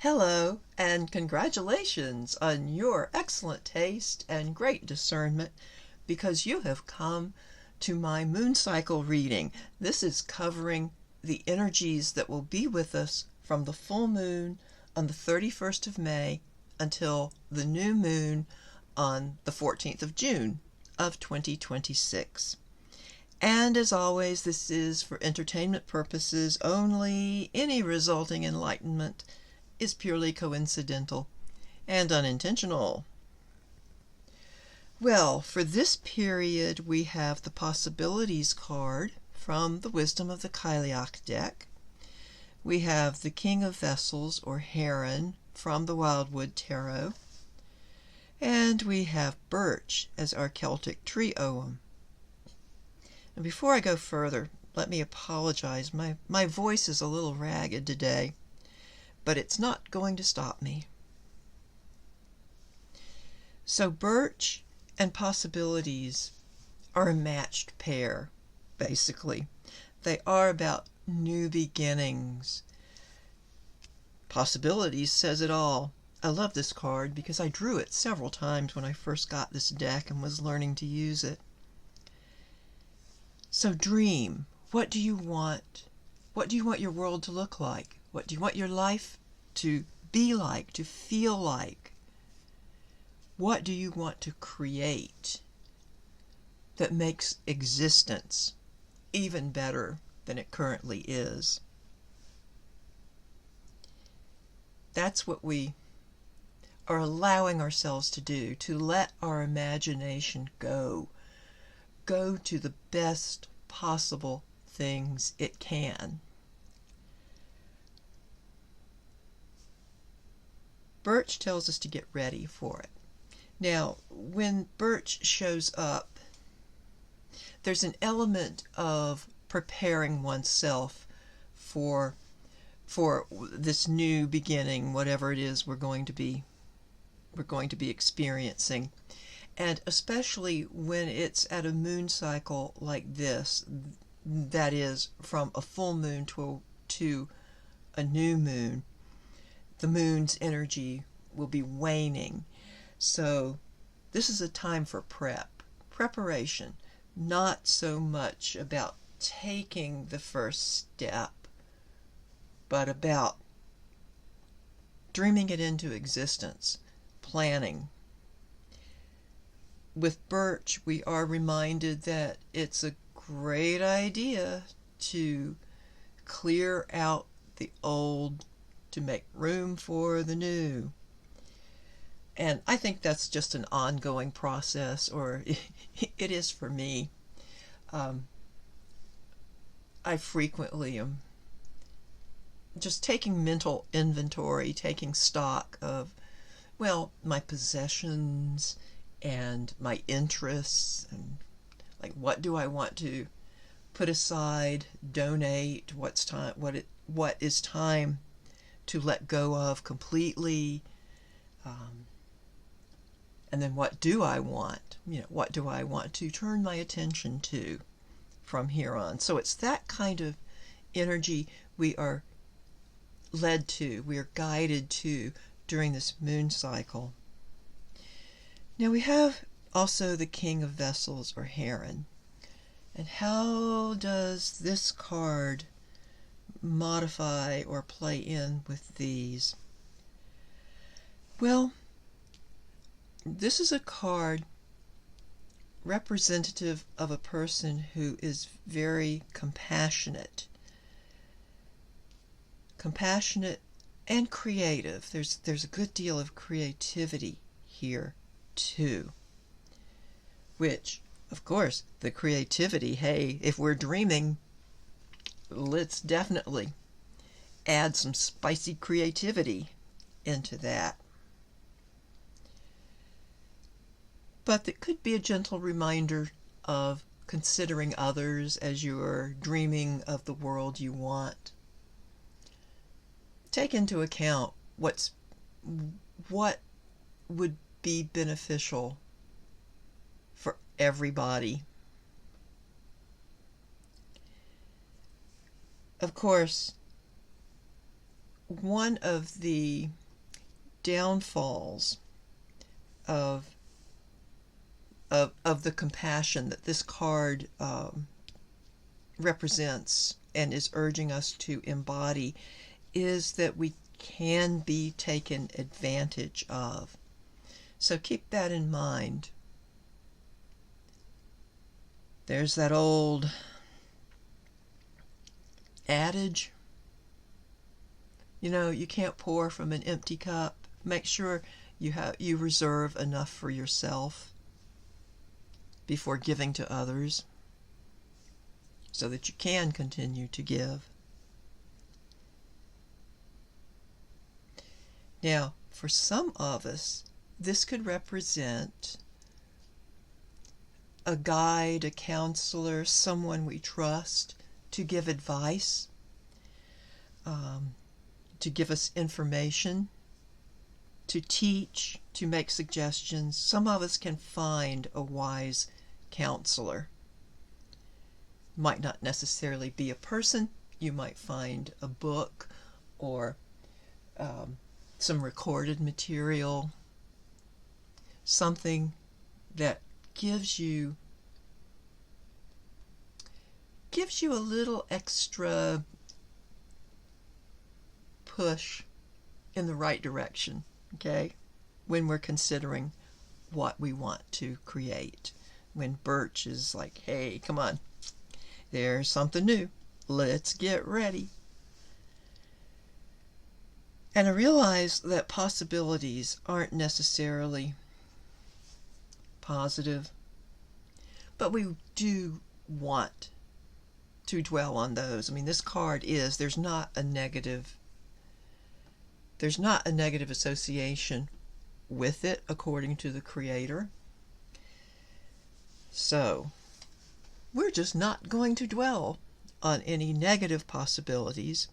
Hello, and congratulations on your excellent taste and great discernment because you have come to my moon cycle reading. This is covering the energies that will be with us from the full moon on the 31st of May until the new moon on the 14th of June of 2026. And as always, this is for entertainment purposes only. Any resulting enlightenment is purely coincidental and unintentional. Well, for this period, we have the Possibilities card from the Wisdom of the Cailleach deck. We have the King of Vessels, or Heron, from the Wildwood Tarot. And we have Birch as our Celtic tree ogham. And before I go further, let me apologize. My voice is a little ragged today, but it's not going to stop me. So Birch and Possibilities are a matched pair, basically. They are about new beginnings. Possibilities says it all. I love this card because I drew it several times when I first got this deck and was learning to use it. So dream. What do you want? What do you want your world to look like? What do you want your life to be like, to feel like? What do you want to create that makes existence even better than it currently is? That's what we are allowing ourselves to do, to let our imagination go to the best possible things it can. Birch tells us to get ready for it. Now, when Birch shows up, there's an element of preparing oneself for this new beginning, whatever it is we're going to be experiencing. And especially when it's at a moon cycle like this, that is from a full moon to a new moon, the moon's energy will be waning. So this is a time for preparation, not so much about taking the first step, but about dreaming it into existence, planning. With Birch, we are reminded that it's a great idea to clear out the old to make room for the new. And I think that's just an ongoing process, or it is for me. I frequently am just taking mental inventory, taking stock of, my possessions and my interests, and like, what do I want to put aside, donate, what is time to let go of completely, and then what do I want? What do I want to turn my attention to from here on? So it's that kind of energy we are led to, we are guided to during this moon cycle. Now we have also the King of Vessels, or Heron. And how does this card modify or play in with these? Well, this is a card representative of a person who is very compassionate and creative. There's a good deal of creativity here too, which, of course, the creativity, hey, if we're dreaming, let's definitely add some spicy creativity into that. But it could be a gentle reminder of considering others as you're dreaming of the world you want. Take into account what would be beneficial for everybody. Of course, one of the downfalls of the compassion that this card represents and is urging us to embody is that we can be taken advantage of. So keep that in mind. There's that old adage, you can't pour from an empty cup. Make sure you reserve enough for yourself before giving to others so that you can continue to give. Now, for some of us, this could represent a guide, a counselor, someone we trust to give advice, to give us information, to teach, to make suggestions. Some of us can find a wise counselor. Might not necessarily be a person. You might find a book or some recorded material, something that gives you a little extra push in the right direction, okay, when we're considering what we want to create. When Birch is like, hey, come on, there's something new, let's get ready. And I realize that possibilities aren't necessarily positive, but we do want to dwell on those. I mean, this card is, there's not a negative association with it, according to the Creator. So, we're just not going to dwell on any negative possibilities,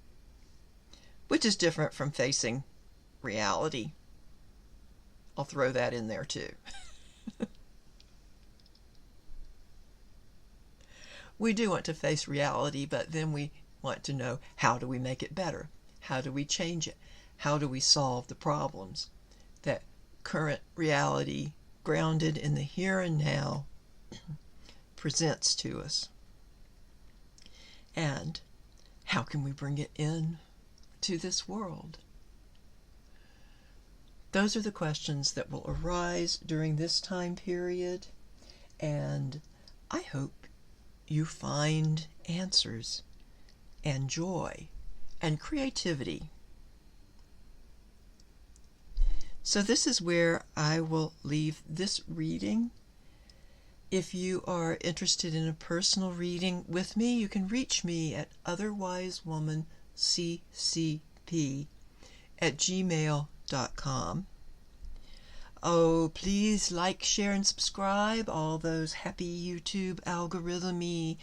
which is different from facing reality. I'll throw that in there too. We do want to face reality, but then we want to know, how do we make it better? How do we change it? How do we solve the problems that current reality, grounded in the here and now, presents to us? And how can we bring it in to this world? Those are the questions that will arise during this time period, and I hope you find answers and joy and creativity. So this is where I will leave this reading. If you are interested in a personal reading with me, you can reach me at otherwisewomanccp@gmail.com. Oh, please like, share, and subscribe. All those happy YouTube algorithm-y,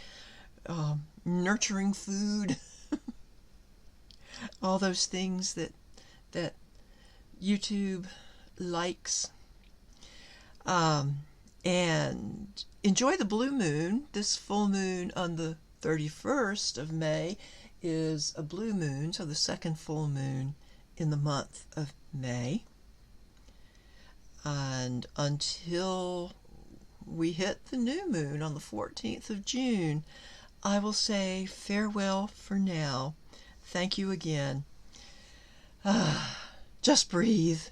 nurturing food, all those things that YouTube likes. And enjoy the blue moon. This full moon on the 31st of May is a blue moon, so the second full moon in the month of May. And until we hit the new moon on the 14th of June, I will say farewell for now. Thank you again. Just breathe.